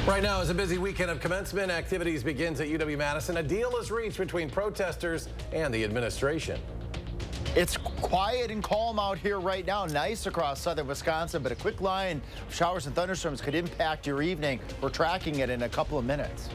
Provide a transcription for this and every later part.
Right now is a busy weekend of commencement activities begins at UW-Madison. A deal is reached between protesters and the administration. It's quiet and calm out here right now. Nice across southern Wisconsin, but a quick line of showers and thunderstorms could impact your evening. We're tracking it in a couple of minutes.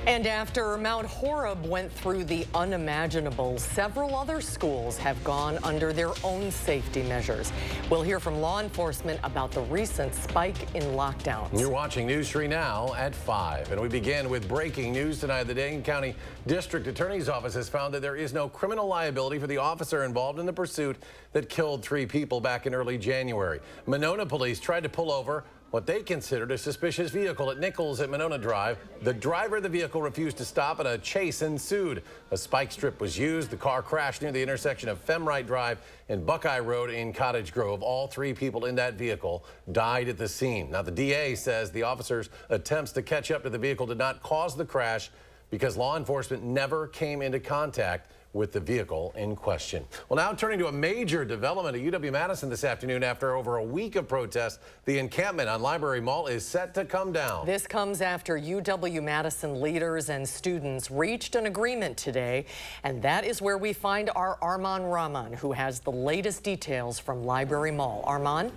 And after Mount Horeb went through the unimaginable, several other schools have gone under their own safety measures. We'll hear from law enforcement about the recent spike in lockdowns. You're watching News 3 now at 5. And we begin with breaking news tonight. The Dane County District Attorney's Office has found that there is no criminal liability for the officer involved in the pursuit that killed 3 people back in early January. Monona police tried to pull over what they considered a suspicious vehicle at Nichols at Monona Drive. The driver of the vehicle refused to stop and a chase ensued. A spike strip was used. The car crashed near the intersection of Femright Drive and Buckeye Road in Cottage Grove. All 3 people in that vehicle died at the scene. Now, the DA says the officers' attempts to catch up to the vehicle did not cause the crash because law enforcement never came into contact with the vehicle in question. Well, now turning to a major development at UW-Madison this afternoon. After over a week of protests, the encampment on Library Mall is set to come down. This comes after UW-Madison leaders and students reached an agreement today, and that is where we find our Arman Rahman, who has the latest details from Library Mall. Arman?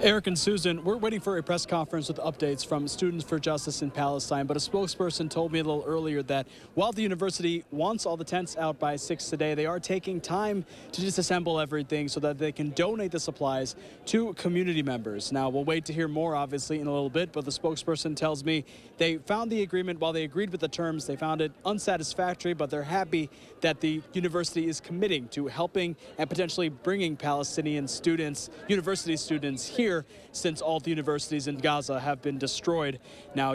Eric and Susan, we're waiting for a press conference with updates from Students for Justice in Palestine, but a spokesperson told me a little earlier that while the university wants all the tents out by 6 today, they are taking time to disassemble everything so that they can donate the supplies to community members. Now, we'll wait to hear more, obviously, in a little bit, but the spokesperson tells me they found the agreement. While they agreed with the terms, they found it unsatisfactory, but they're happy that the university is committing to helping and potentially bringing Palestinian students, university students here, since all the universities in Gaza have been destroyed. Now,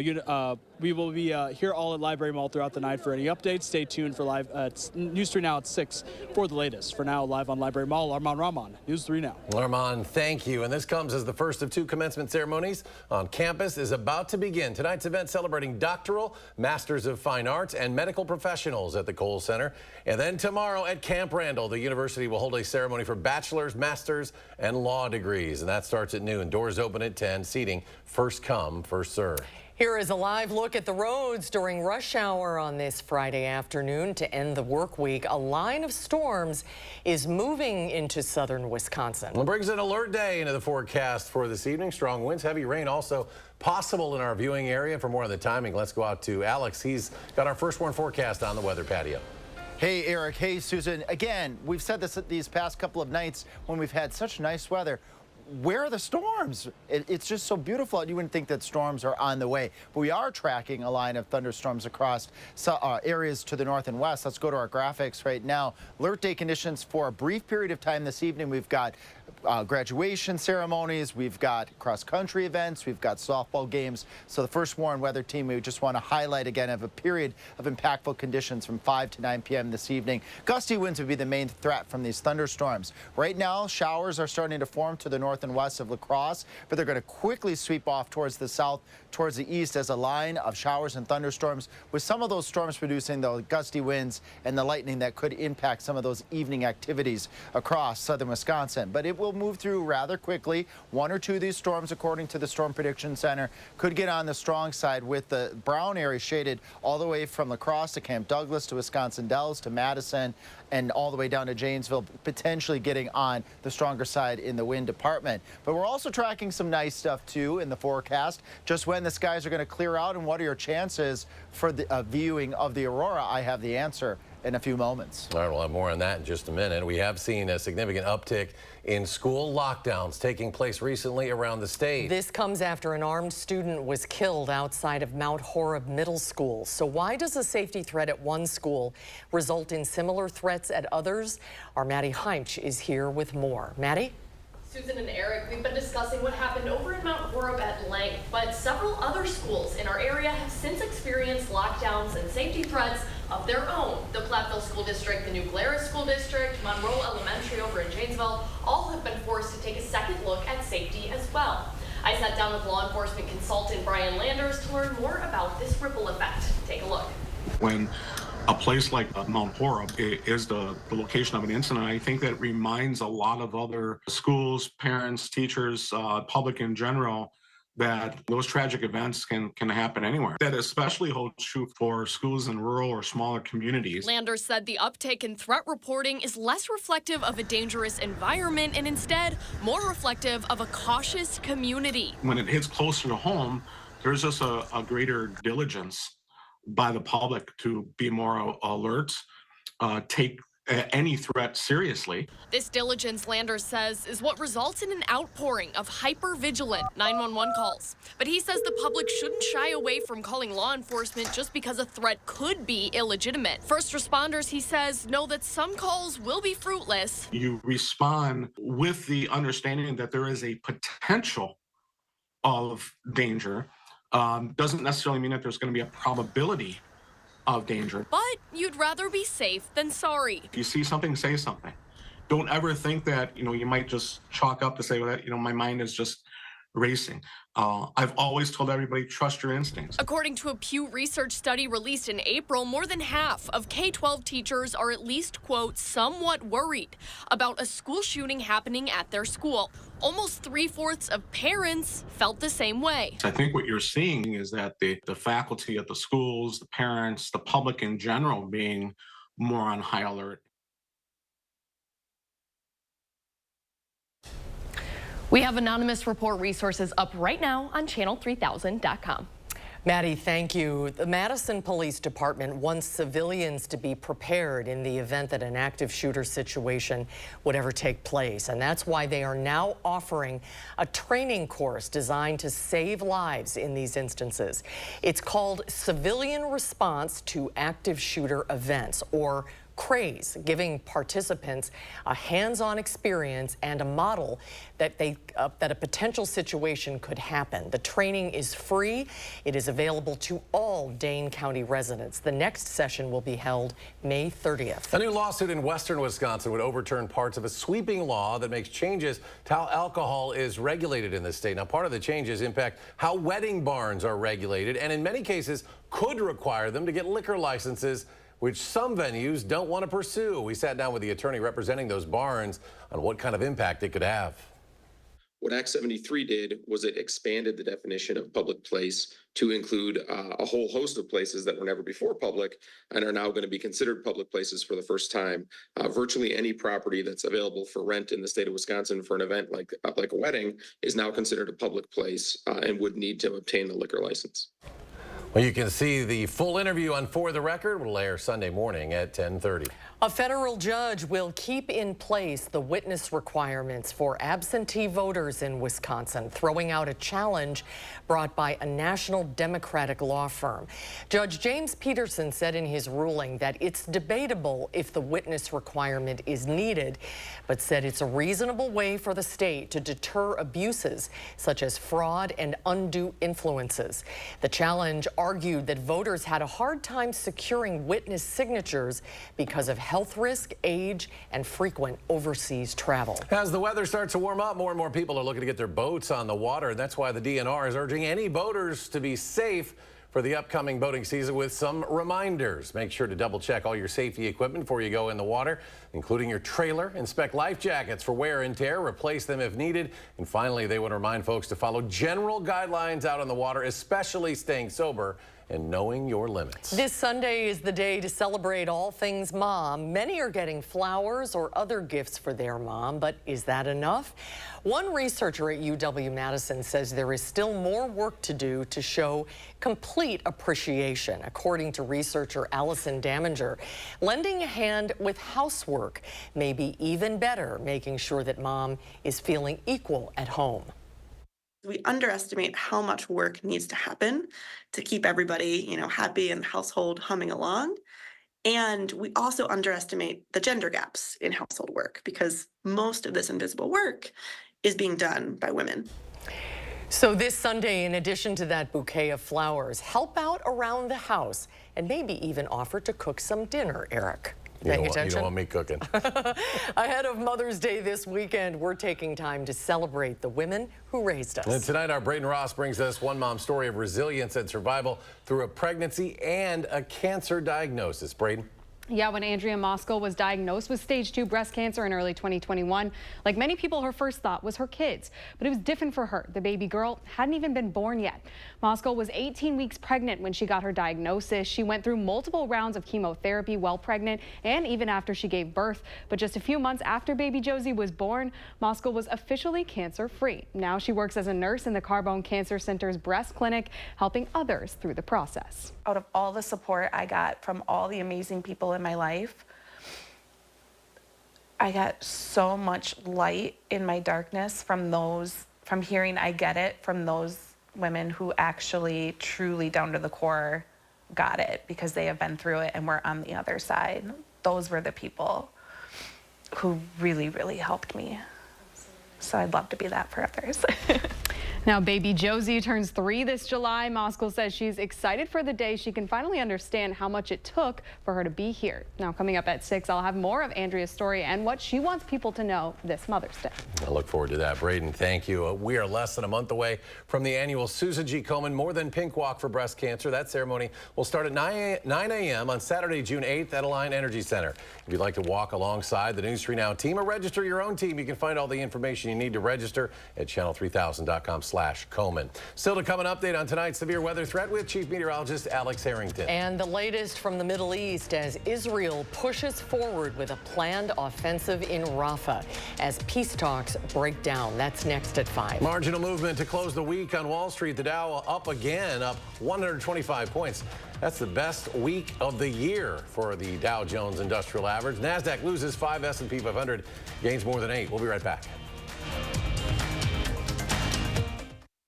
we will be here all at Library Mall throughout the night for any updates. Stay tuned for live News 3 Now at 6 for the latest. For now, live on Library Mall, Arman Rahman, News 3 Now. Arman, thank you. And this comes as the first of 2 commencement ceremonies on campus is about to begin. Tonight's event celebrating doctoral, Masters of Fine Arts, and medical professionals at the Kohl Center. And then tomorrow at Camp Randall, the university will hold a ceremony for bachelor's, master's, and law degrees. And that starts at noon. Doors open at 10. Seating first come, first serve. Here is a live look at the roads during rush hour on this Friday afternoon to end the work week. A line of storms is moving into southern Wisconsin. It brings an alert day into the forecast for this evening. Strong winds, heavy rain also possible in our viewing area. For more on the timing, let's go out to Alex. He's got our first warn forecast on the weather patio. Hey, Eric. Hey, Susan. Again, we've said this these past couple of nights when we've had such nice weather. Where are the storms? It's just so beautiful. You wouldn't think that storms are on the way. But we are tracking a line of thunderstorms across areas to the north and west. Let's go to our graphics right now. Alert day conditions for a brief period of time this evening. We've got graduation ceremonies, we've got cross-country events, we've got softball games. So the first warn weather team, we just want to highlight again of a period of impactful conditions from 5 to 9 p.m. this evening. Gusty winds would be the main threat from these thunderstorms. Right now, showers are starting to form to the north and west of La Crosse, but they're going to quickly sweep off towards the south, towards the east as a line of showers and thunderstorms, with some of those storms producing the gusty winds and the lightning that could impact some of those evening activities across southern Wisconsin. But it will move through rather quickly. 1 or 2 of these storms, according to the Storm Prediction Center, could get on the strong side, with the brown area shaded all the way from La Crosse to Camp Douglas to Wisconsin Dells to Madison and all the way down to Janesville, potentially getting on the stronger side in the wind department. But we're also tracking some nice stuff too in the forecast. Just when the skies are going to clear out and what are your chances for the viewing of the aurora? I have the answer in a few moments. All right, we'll have more on that in just a minute. We have seen a significant uptick in school lockdowns taking place recently around the state. This comes after an armed student was killed outside of Mount Horeb Middle School. So why does a safety threat at one school result in similar threats at others? Our Maddie Heimch is here with more. Maddie? Susan and Eric, we've been discussing what happened over in Mount Horeb at length, but several other schools in our area have since experienced lockdowns and safety threats of their own. The Platteville School District, the New Glarus School District, Monroe Elementary over in Janesville, all have been forced to take a second look at safety as well. I sat down with law enforcement consultant Brian Landers to learn more about this ripple effect. Take a look. When a place like Mount Horeb is the location of an incident, I think that reminds a lot of other schools, parents, teachers, public in general, that those tragic events can happen anywhere. That especially holds true for schools in rural or smaller communities. Landers said the uptick in threat reporting is less reflective of a dangerous environment and instead more reflective of a cautious community. When it hits closer to home, there's just a greater diligence by the public to be more alert, take any threat seriously. This diligence, Landers says, is what results in an outpouring of hyper-vigilant 911 calls. But he says the public shouldn't shy away from calling law enforcement just because a threat could be illegitimate. First responders, he says, know that some calls will be fruitless. You respond with the understanding that there is a potential of danger. Doesn't necessarily mean that there's going to be a probability of danger. But you'd rather be safe than sorry. If you see something, say something. Don't ever think that, you might just chalk up to say, well, my mind is just racing. I've always told everybody, trust your instincts. According to a Pew Research study released in April, more than half of K-12 teachers are at least, quote, somewhat worried about a school shooting happening at their school. Almost 3/4 of parents felt the same way. I think what you're seeing is that the faculty at the schools, the parents, the public in general being more on high alert. We have anonymous report resources up right now on channel3000.com. Maddie, thank you. The Madison Police Department wants civilians to be prepared in the event that an active shooter situation would ever take place. And that's why they are now offering a training course designed to save lives in these instances. It's called Civilian Response to Active Shooter Events, or CRAZE, giving participants a hands-on experience and a model that that a potential situation could happen. The training is free. It is available to all Dane County residents. The next session will be held May 30th. A new lawsuit in western Wisconsin would overturn parts of a sweeping law that makes changes to how alcohol is regulated in the state. Now, part of the changes impact how wedding barns are regulated, and in many cases could require them to get liquor licenses, which some venues don't want to pursue. We sat down with the attorney representing those barns on what kind of impact it could have. What Act 73 did was it expanded the definition of public place to include a whole host of places that were never before public and are now going to be considered public places for the first time. Virtually any property that's available for rent in the state of Wisconsin for an event like a wedding is now considered a public place and would need to obtain a liquor license. Well, you can see the full interview on For the Record. Will air Sunday morning at 10:30. A federal judge will keep in place the witness requirements for absentee voters in Wisconsin, throwing out a challenge brought by a national Democratic law firm. Judge James Peterson said in his ruling that it's debatable if the witness requirement is needed, but said it's a reasonable way for the state to deter abuses such as fraud and undue influences. The challenge argued that voters had a hard time securing witness signatures because of health risk, age, and frequent overseas travel. As the weather starts to warm up, more and more people are looking to get their boats on the water. And that's why the DNR is urging any boaters to be safe for the upcoming boating season with some reminders. Make sure to double check all your safety equipment before you go in the water, including your trailer. Inspect life jackets for wear and tear, replace them if needed. And finally, they want to remind folks to follow general guidelines out on the water, especially staying sober and knowing your limits. This Sunday is the day to celebrate all things mom. Many are getting flowers or other gifts for their mom, but is that enough? One researcher at UW-Madison says there is still more work to do to show complete appreciation. According to researcher Allison Daminger, lending a hand with housework may be even better, making sure that mom is feeling equal at home. We underestimate how much work needs to happen to keep everybody, happy and the household humming along. And we also underestimate the gender gaps in household work because most of this invisible work is being done by women. So this Sunday, in addition to that bouquet of flowers, help out around the house and maybe even offer to cook some dinner, Eric. Paying attention? You don't want me cooking. Ahead of Mother's Day this weekend, we're taking time to celebrate the women who raised us. And tonight, our Brayden Ross brings us one mom's story of resilience and survival through a pregnancy and a cancer diagnosis. Brayden. Yeah, when Andrea Moskal was diagnosed with stage 2 breast cancer in early 2021, like many people, her first thought was her kids. But it was different for her. The baby girl hadn't even been born yet. Moskal was 18 weeks pregnant when she got her diagnosis. She went through multiple rounds of chemotherapy while pregnant and even after she gave birth. But just a few months after baby Josie was born, Moskal was officially cancer-free. Now she works as a nurse in the Carbone Cancer Center's breast clinic, helping others through the process. Out of all the support I got from all the amazing people in my life, I got so much light in my darkness from hearing I get it from those women who actually truly down to the core got it because they have been through it and were on the other side. Those were the people who really, really helped me. So I'd love to be that for others. Now, baby Josie turns 3 this July. Moskal says she's excited for the day she can finally understand how much it took for her to be here. Now, coming up at 6, I'll have more of Andrea's story and what she wants people to know this Mother's Day. I look forward to that. Braden, thank you. We are less than a month away from the annual Susan G. Komen More Than Pink Walk for Breast Cancer. That ceremony will start at 9 a.m. on Saturday, June 8th at Alliant Energy Center. If you'd like to walk alongside the News 3 Now team or register your own team, you can find all the information you need to register at channel3000.com/Komen. Still to come, an update on tonight's severe weather threat with Chief Meteorologist Alex Harrington. And the latest from the Middle East as Israel pushes forward with a planned offensive in Rafah as peace talks break down. That's next at 5. Marginal movement to close the week on Wall Street. The Dow up again, up 125 points. That's the best week of the year for the Dow Jones Industrial Average. NASDAQ loses 5, S&P 500 gains more than 8. We'll be right back.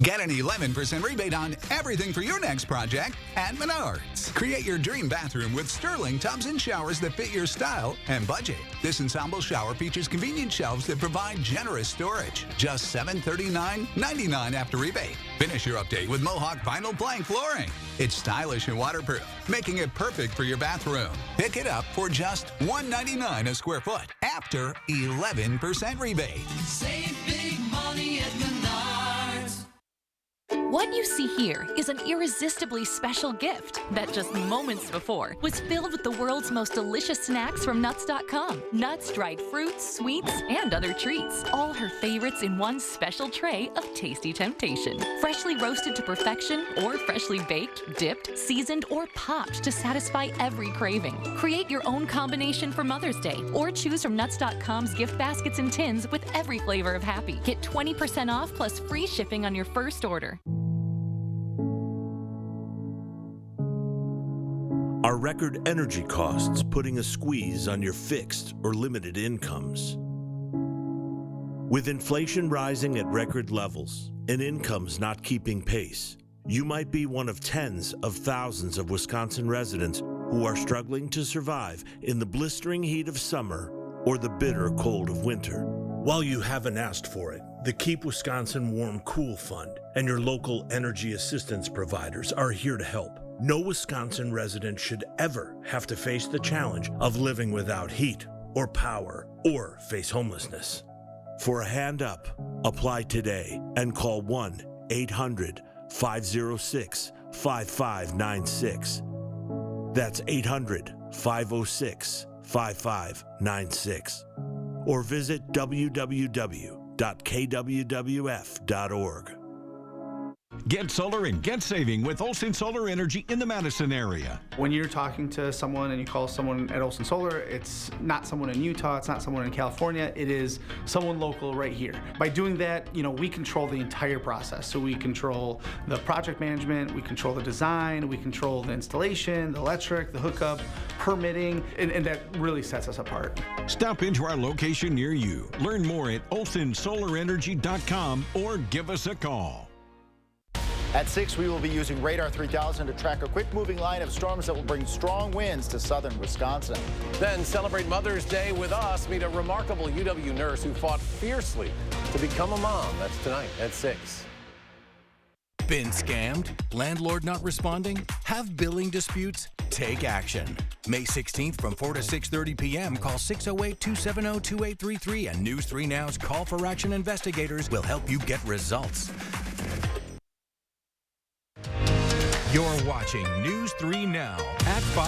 Get an 11% rebate on everything for your next project at Menards. Create your dream bathroom with Sterling tubs and showers that fit your style and budget. This ensemble shower features convenient shelves that provide generous storage. Just $739.99 after rebate. Finish your update with Mohawk vinyl plank flooring. It's stylish and waterproof, making it perfect for your bathroom. Pick it up for just $199 a square foot after 11% rebate. Save big money at Menards. What you see here is an irresistibly special gift that just moments before was filled with the world's most delicious snacks from Nuts.com. Nuts, dried fruits, sweets, and other treats. All her favorites in one special tray of tasty temptation. Freshly roasted to perfection or freshly baked, dipped, seasoned, or popped to satisfy every craving. Create your own combination for Mother's Day or choose from Nuts.com's gift baskets and tins with every flavor of happy. Get 20% off plus free shipping on your first order. Are record energy costs putting a squeeze on your fixed or limited incomes? With inflation rising at record levels and incomes not keeping pace, you might be one of tens of thousands of Wisconsin residents who are struggling to survive in the blistering heat of summer or the bitter cold of winter. While you haven't asked for it, the Keep Wisconsin Warm Cool Fund and your local energy assistance providers are here to help. No Wisconsin resident should ever have to face the challenge of living without heat or power or face homelessness. For a hand up, apply today and call 1-800-506-5596. That's 800-506-5596. Or visit www.kwwf.org. Get solar and get saving with Olson Solar Energy in the Madison area. When you're talking to someone and you call someone at Olson Solar, it's not someone in Utah, it's not someone in California, it is someone local right here. By doing that, we control the entire process. So we control the project management, we control the design, we control the installation, the electric, the hookup, permitting, and that really sets us apart. Stop into our location near you. Learn more at olsonsolarenergy.com or give us a call. At 6, we will be using Radar 3000 to track a quick-moving line of storms that will bring strong winds to southern Wisconsin. Then celebrate Mother's Day with us. Meet a remarkable UW nurse who fought fiercely to become a mom. That's tonight at 6. Been scammed? Landlord not responding? Have billing disputes? Take action. May 16th from 4 to 6:30 p.m. Call 608-270-2833 and News 3 Now's Call for Action investigators will help you get results. You're watching News 3 Now at 5.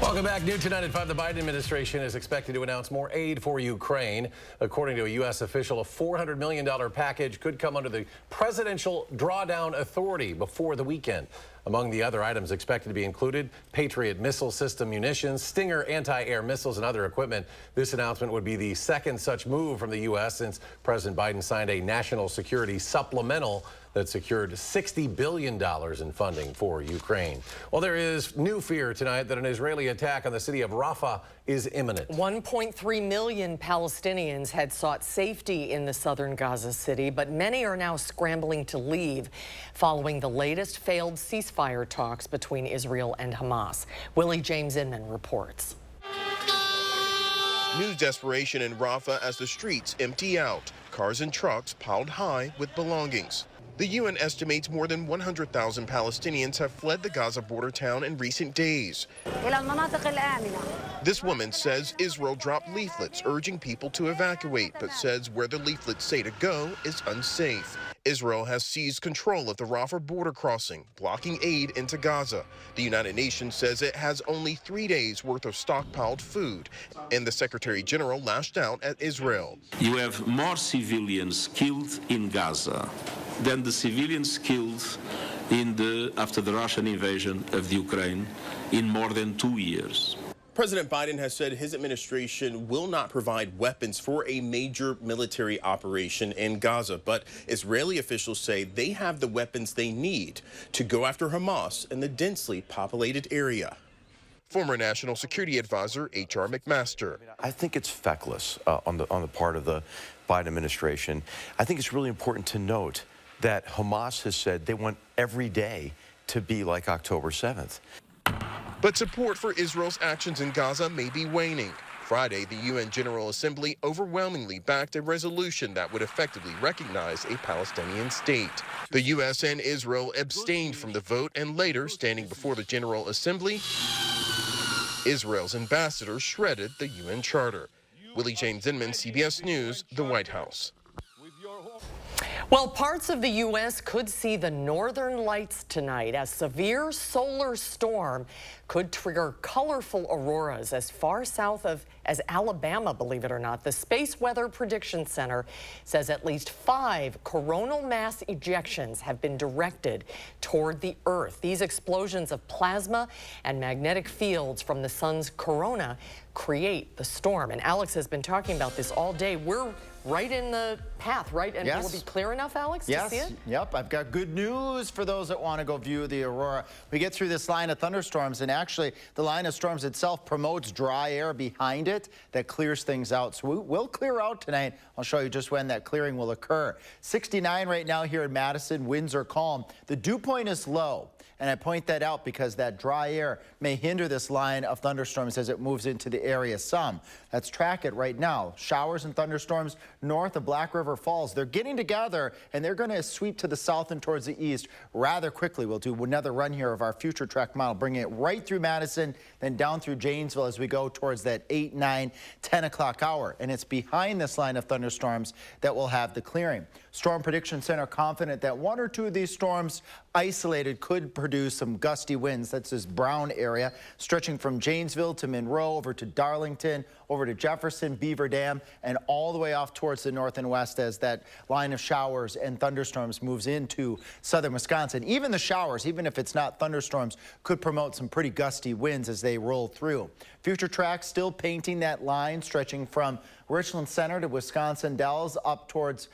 Welcome back. New tonight at 5, the Biden administration is expected to announce more aid for Ukraine. According to a U.S. official, a $400 million package could come under the Presidential Drawdown Authority before the weekend. Among the other items expected to be included, Patriot missile system munitions, Stinger anti-air missiles, and other equipment. This announcement would be the second such move from the U.S. since President Biden signed a national security supplemental that secured $60 billion in funding for Ukraine. Well, there is new fear tonight that an Israeli attack on the city of Rafah is imminent. 1.3 million Palestinians had sought safety in the southern Gaza city, but many are now scrambling to leave following the latest failed ceasefire talks between Israel and Hamas. Willie James Inman reports. News desperation in Rafah as the streets empty out, cars and trucks piled high with belongings. The UN estimates more than 100,000 Palestinians have fled the Gaza border town in recent days. This woman says Israel dropped leaflets urging people to evacuate, but says where the leaflets say to go is unsafe. Israel has seized control of the Rafah border crossing, blocking aid into Gaza. The United Nations says it has only 3 days worth of stockpiled food, and the Secretary General lashed out at Israel. You have more civilians killed in Gaza than the civilians killed after the Russian invasion of the Ukraine in more than 2 years. President Biden has said his administration will not provide weapons for a major military operation in Gaza, but Israeli officials say they have the weapons they need to go after Hamas in the densely populated area. Former National Security Advisor H.R. McMaster. I think it's feckless on the part of the Biden administration. I think it's really important to note that Hamas has said they want every day to be like October 7th. But support for Israel's actions in Gaza may be waning. Friday, the UN General Assembly overwhelmingly backed a resolution that would effectively recognize a Palestinian state. The U.S. and Israel abstained from the vote, and later, standing before the General Assembly, Israel's ambassador shredded the UN charter. Willie James Inman, CBS News, the White House. Well, parts of the U.S. could see the northern lights tonight. A severe solar storm could trigger colorful auroras as far south as Alabama, believe it or not. The Space Weather Prediction Center says at least 5 coronal mass ejections have been directed toward the Earth. These explosions of plasma and magnetic fields from the sun's corona create the storm. And Alex has been talking about this all day. We're right in the path, right? And yes. Will it be clear enough, Alex, to see it? Yep. I've got good news for those that want to go view the aurora. We get through this line of thunderstorms, and actually the line of storms itself promotes dry air behind it that clears things out. So we will clear out tonight. I'll show you just when that clearing will occur. 69 right now here in Madison. Winds are calm. The dew point is low. And I point that out because that dry air may hinder this line of thunderstorms as it moves into the area some. Let's track it right now. Showers and thunderstorms north of Black River Falls. They're getting together, and they're going to sweep to the south and towards the east rather quickly. We'll do another run here of our future track model, bringing it right through Madison, then down through Janesville as we go towards that 8, 9, 10 o'clock hour. And it's behind this line of thunderstorms that will have the clearing. Storm Prediction Center confident that 1 or 2 of these storms isolated could produce some gusty winds. That's this brown area stretching from Janesville to Monroe over to Darlington, over to Jefferson, Beaver Dam, and all the way off towards the north and west as that line of showers and thunderstorms moves into southern Wisconsin. Even the showers, even if it's not thunderstorms, could promote some pretty gusty winds as they roll through. Future Track still painting that line stretching from Richland Center to Wisconsin Dells up towards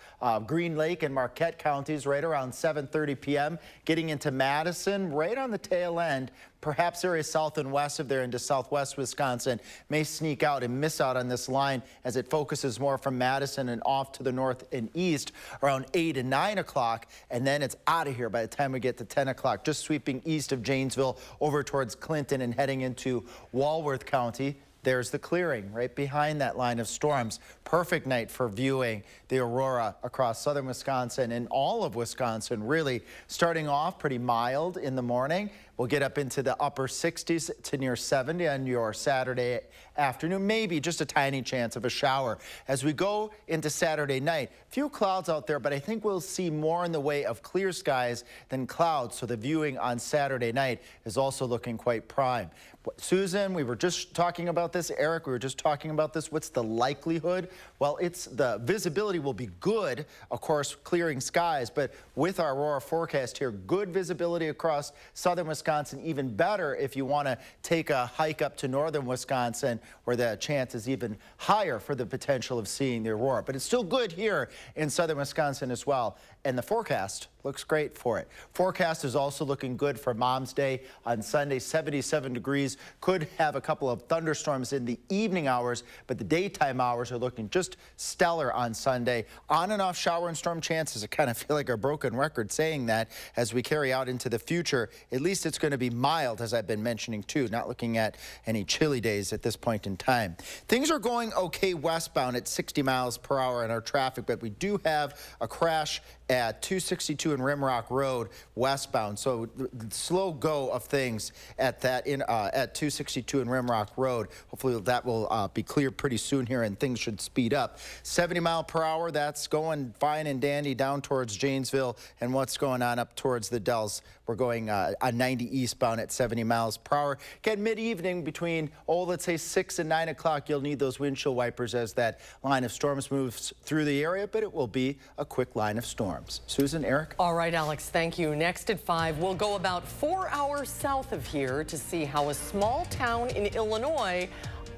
Green Lake and Marquette counties right around 7:30 p.m. Getting into Madison right on the tail end. Perhaps areas south and west of there into southwest Wisconsin may sneak out and miss out on this line as it focuses more from Madison and off to the north and east around 8 and 9 o'clock. And then it's out of here by the time we get to 10 o'clock, just sweeping east of Janesville over towards Clinton and heading into Walworth County. There's the clearing right behind that line of storms. Perfect night for viewing the aurora across southern Wisconsin and all of Wisconsin, really starting off pretty mild in the morning, We'll get up into the upper 60s to near 70 on your Saturday afternoon, maybe just a tiny chance of a shower. As we go into Saturday night, few clouds out there, but I think we'll see more in the way of clear skies than clouds, so the viewing on Saturday night is also looking quite prime. Susan, we were just talking about this. Eric, we were just talking about this. What's the likelihood? Well, the visibility will be good, of course, clearing skies, but with our Aurora forecast here, good visibility across southern Wisconsin, even better if you want to take a hike up to northern Wisconsin, where the chance is even higher for the potential of seeing the aurora. But it's still good here in southern Wisconsin as well, and the forecast looks great for it. Forecast is also looking good for Mom's Day on Sunday, 77 degrees. Could have a couple of thunderstorms in the evening hours, but the daytime hours are looking just stellar on Sunday. On and off shower and storm chances. I kind of feel like a broken record saying that as we carry out into the future. At least it's going to be mild, as I've been mentioning too, not looking at any chilly days at this point in time. Things are going okay westbound at 60 miles per hour in our traffic, but we do have a crash at 262 and Rimrock Road westbound. So the slow go of things at 262 and Rimrock Road. Hopefully that will be cleared pretty soon here and things should speed up. 70 mile per hour, that's going fine and dandy down towards Janesville. And what's going on up towards the Dells? We're going on 90 eastbound at 70 miles per hour. Again, mid-evening between, let's say 6 and 9 o'clock, you'll need those windshield wipers as that line of storms moves through the area, but it will be a quick line of storms. Susan, Eric? All right, Alex, thank you. Next at 5, we'll go about 4 hours south of here to see how a small town in Illinois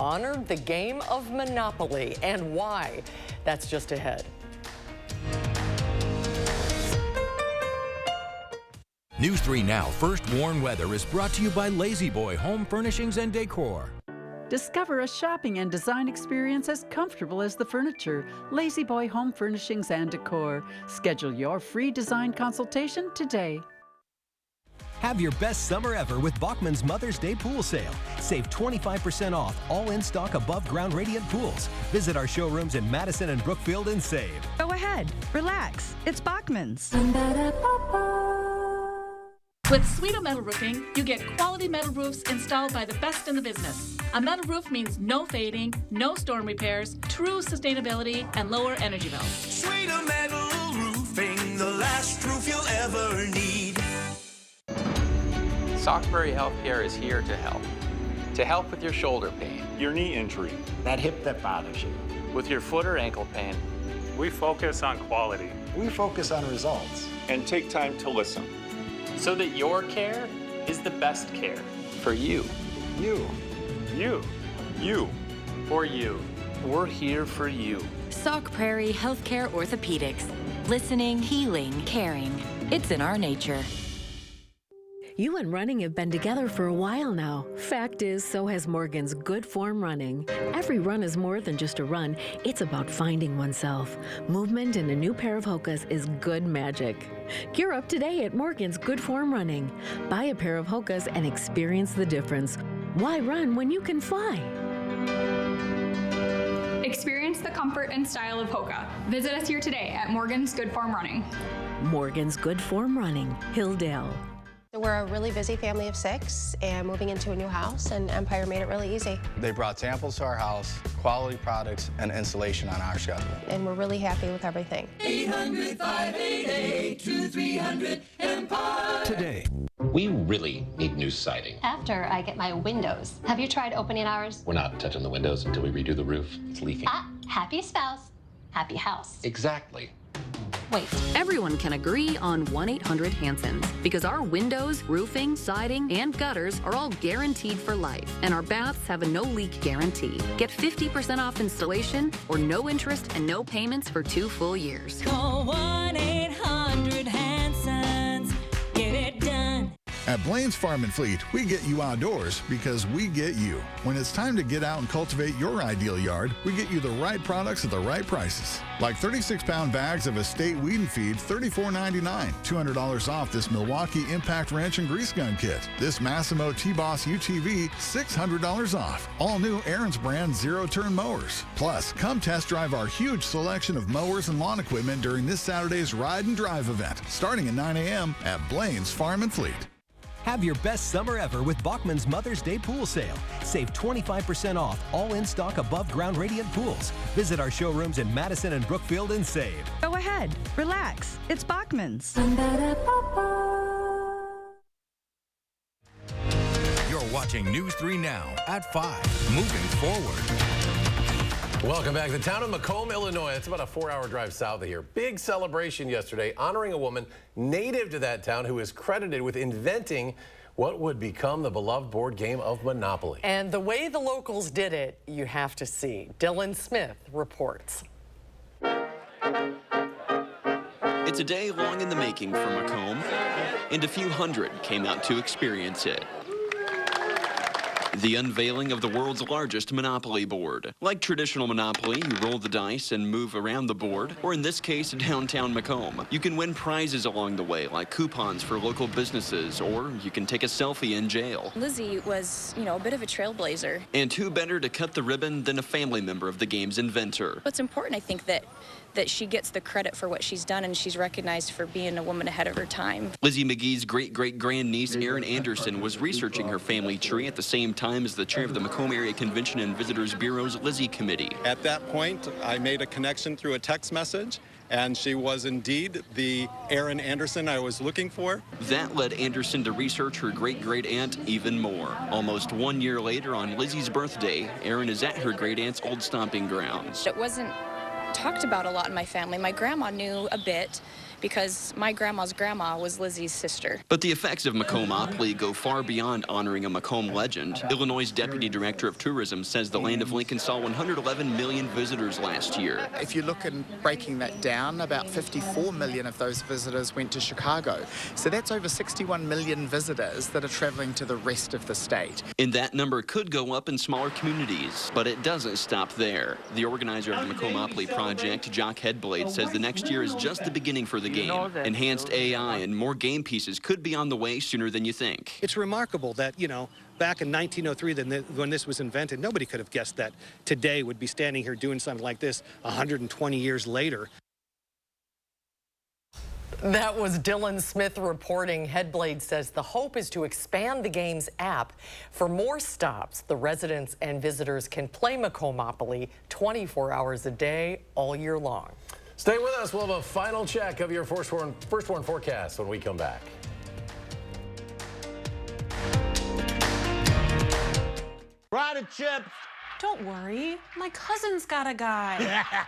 honored the game of Monopoly and why. That's just ahead. News 3 Now First Warn Weather is brought to you by Lazy Boy Home Furnishings and Decor. Discover a shopping and design experience as comfortable as the furniture. Lazy Boy Home Furnishings and Decor. Schedule your free design consultation today. Have your best summer ever with Bachman's Mother's Day Pool Sale. Save 25% off all in-stock above-ground radiant pools. Visit our showrooms in Madison and Brookfield and save. Go ahead, relax. It's Bachman's. With Sweeto Metal Roofing, you get quality metal roofs installed by the best in the business. A metal roof means no fading, no storm repairs, true sustainability, and lower energy bills. Sweeto Metal Roofing, the last roof you'll ever need. Stockberry Healthcare is here to help. To help with your shoulder pain, your knee injury, that hip that bothers you, with your foot or ankle pain. We focus on quality. We focus on results. And take time to listen. So that your care is the best care. For you. You. You. You. For you. We're here for you. Sauk Prairie Healthcare Orthopedics. Listening, healing, caring. It's in our nature. You and running have been together for a while now. Fact is, so has Morgan's Good Form Running. Every run is more than just a run. It's about finding oneself. Movement in a new pair of Hokas is good magic. Gear up today at Morgan's Good Form Running. Buy a pair of Hokas and experience the difference. Why run when you can fly? Experience the comfort and style of Hoka. Visit us here today at Morgan's Good Form Running. Morgan's Good Form Running, Hilldale. We're a really busy family of 6 and moving into a new house, and Empire made it really easy. They brought samples to our house, quality products, and installation on our schedule. And we're really happy with everything. 800-588-2300 Empire. Today. We really need new siding. After I get my windows. Have you tried opening ours? We're not touching the windows until we redo the roof. It's leaking. Happy spouse, happy house. Exactly. Wait, everyone can agree on 1-800-HANSON's because our windows, roofing, siding, and gutters are all guaranteed for life, and our baths have a no-leak guarantee. Get 50% off installation or no interest and no payments for 2 full years. Call 1-800-HANSON's. Get it done. At Blaine's Farm and Fleet, we get you outdoors because we get you. When it's time to get out and cultivate your ideal yard, we get you the right products at the right prices. Like 36-pound bags of estate weed and feed, $34.99. $200 off this Milwaukee Impact Wrench and Grease Gun Kit. This Massimo T-Boss UTV, $600 off. All new Aaron's brand zero-turn mowers. Plus, come test drive our huge selection of mowers and lawn equipment during this Saturday's Ride and Drive event, starting at 9 a.m. at Blaine's Farm and Fleet. Have your best summer ever with Bachman's Mother's Day Pool Sale. Save 25% off all in-stock above-ground radiant pools. Visit our showrooms in Madison and Brookfield and save. Go ahead. Relax. It's Bachman's. You're watching News 3 Now at 5. Moving forward. Welcome back. The town of Macomb, Illinois. It's about a 4-hour drive south of here. Big celebration yesterday honoring a woman native to that town who is credited with inventing what would become the beloved board game of Monopoly. And the way the locals did it, you have to see. Dylan Smith reports. It's a day long in the making for Macomb, and a few hundred came out to experience it. The unveiling of the world's largest Monopoly board. Like traditional Monopoly, you roll the dice and move around the board, or in this case, downtown Macomb. You can win prizes along the way, like coupons for local businesses, or you can take a selfie in jail. Lizzie was, a bit of a trailblazer. And who better to cut the ribbon than a family member of the game's inventor? What's important, I think, that she gets the credit for what she's done, and she's recognized for being a woman ahead of her time. Lizzie McGee's great-great-grandniece, Erin Anderson, was researching her family tree at the same time as the chair of the Macomb Area Convention and Visitors Bureau's Lizzie Committee. At that point, I made a connection through a text message, and she was indeed the Erin Anderson I was looking for. That led Anderson to research her great-great-aunt even more. Almost 1 year later, on Lizzie's birthday, Erin is at her great-aunt's old stomping grounds. It wasn't talked about a lot in my family. My grandma knew a bit because my grandma's grandma was Lizzie's sister. But the effects of Macomb-Monopoly go far beyond honoring a Macomb legend. Illinois' Deputy Director of Tourism says the land of Lincoln saw 111 million visitors last year. If you look at breaking that down, about 54 million of those visitors went to Chicago. So that's over 61 million visitors that are traveling to the rest of the state. And that number could go up in smaller communities, but it doesn't stop there. The organizer of the Macomb-Monopoly project, Jock Headblade, says the next year is just the beginning for the game. Enhanced AI and more game pieces could be on the way sooner than you think. It's remarkable that, back in 1903, when this was invented, nobody could have guessed that today would be standing here doing something like this 120 years later. That was Dylan Smith reporting. Headblade says the hope is to expand the game's app for more stops. The residents and visitors can play Macomb-Monopoly 24 hours a day, all year long. Stay with us. We'll have a final check of your first one forecast when we come back. Fried chips. Don't worry. My cousin's got a guy.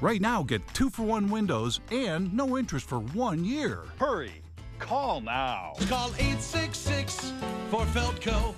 Right now, get 2-for-1 windows and no interest for 1 year. Hurry. Call now. Call 866 for Feldco.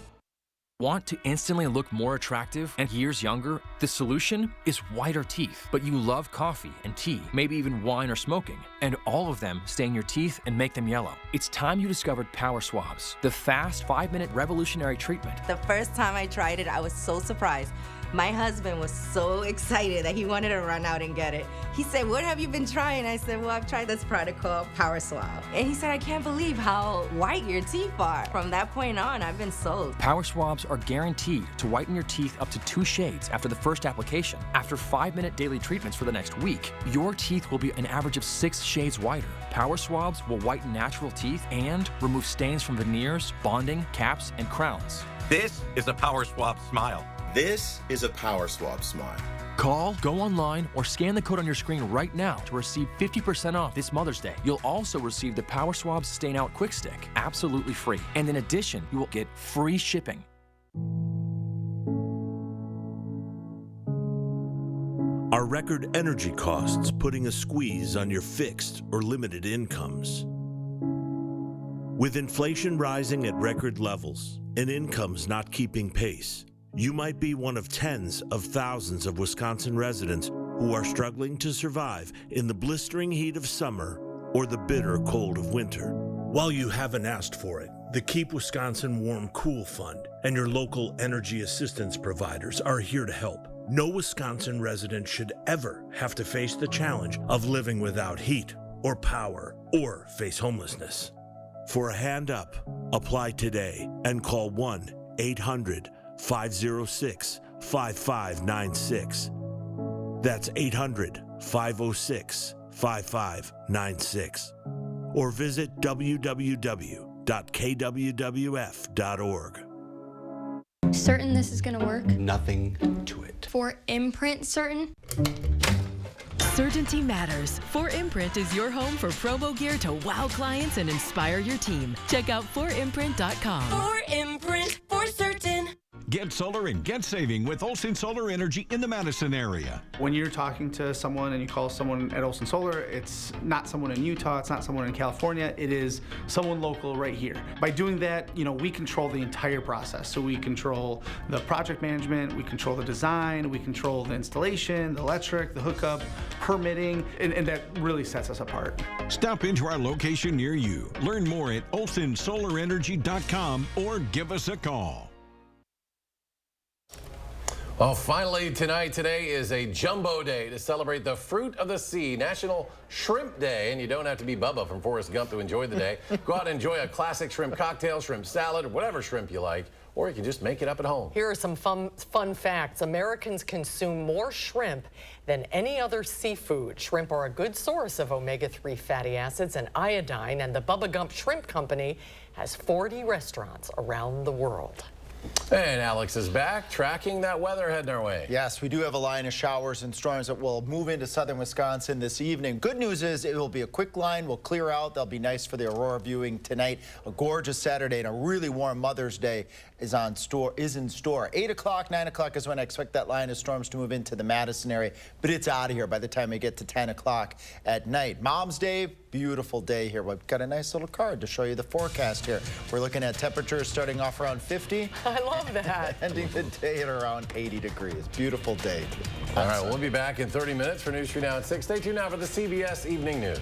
Want to instantly look more attractive and years younger? The solution is whiter teeth. But you love coffee and tea, maybe even wine or smoking, and all of them stain your teeth and make them yellow. It's time you discovered Power Swabs, the fast 5-minute revolutionary treatment. The first time I tried it, I was so surprised. My husband was so excited that he wanted to run out and get it. He said, "What have you been trying?" I said, "Well, I've tried this product called Power Swab." And he said, "I can't believe how white your teeth are." From that point on, I've been sold. Power Swabs are guaranteed to whiten your teeth up to 2 shades after the first application. After 5-minute daily treatments for the next week, your teeth will be an average of 6 shades whiter. Power Swabs will whiten natural teeth and remove stains from veneers, bonding, caps, and crowns. This is a Power Swab smile. This is a Power Swab smile. Call, go online, or scan the code on your screen right now to receive 50% off this Mother's Day. You'll also receive the Power Swab Stain Out Quick Stick, absolutely free. And in addition, you will get free shipping. Are record energy costs putting a squeeze on your fixed or limited incomes? With inflation rising at record levels and incomes not keeping pace, you might be one of tens of thousands of Wisconsin residents who are struggling to survive in the blistering heat of summer or the bitter cold of winter. While you haven't asked for it, the Keep Wisconsin Warm Cool Fund and your local energy assistance providers are here to help. No Wisconsin resident should ever have to face the challenge of living without heat or power or face homelessness. For a hand up, apply today and call 1-800-506-5596. That's 800-506-5596. Or visit www.keepws.com. www.kwwf.org. Certain this is gonna work? Nothing to it. For imprint certain? Certainty matters. 4imprint is your home for promo gear to wow clients and inspire your team. Check out 4imprint.com. 4imprint, for certain. Get solar and get saving with Olson Solar Energy in the Madison area. When you're talking to someone and you call someone at Olson Solar, it's not someone in Utah, it's not someone in California, it is someone local right here. By doing that, we control the entire process. So we control the project management, we control the design, we control the installation, the electric, the hookup, permitting, and that really sets us apart. Stop into our location near you. Learn more at olsonsolarenergy.com or give us a call. Well, finally today is a jumbo day to celebrate the fruit of the sea, National Shrimp Day. And you don't have to be Bubba from Forrest Gump to enjoy the day. Go out and enjoy a classic shrimp cocktail, shrimp salad, whatever shrimp you like, or you can just make it up at home. Here are some fun facts. Americans consume more shrimp than any other seafood. Shrimp are a good source of omega-3 fatty acids and iodine, and the Bubba Gump Shrimp Company has 40 restaurants around the world. And Alex is back, tracking that weather heading our way. Yes, we do have a line of showers and storms that will move into southern Wisconsin this evening. Good news is it will be a quick line, will clear out. They'll be nice for the aurora viewing tonight. A gorgeous Saturday and a really warm Mother's Day is in store. 8 o'clock, 9 o'clock is when I expect that line of storms to move into the Madison area, but it's out of here by the time we get to 10 o'clock at night. Mom's Day, beautiful day here. We've got a nice little card to show you the forecast here. We're looking at temperatures starting off around 50. I love that. Ending the day at around 80 degrees. Beautiful day. All right, we'll be back in 30 minutes for News 3 Now at 6. Stay tuned now for the CBS Evening News.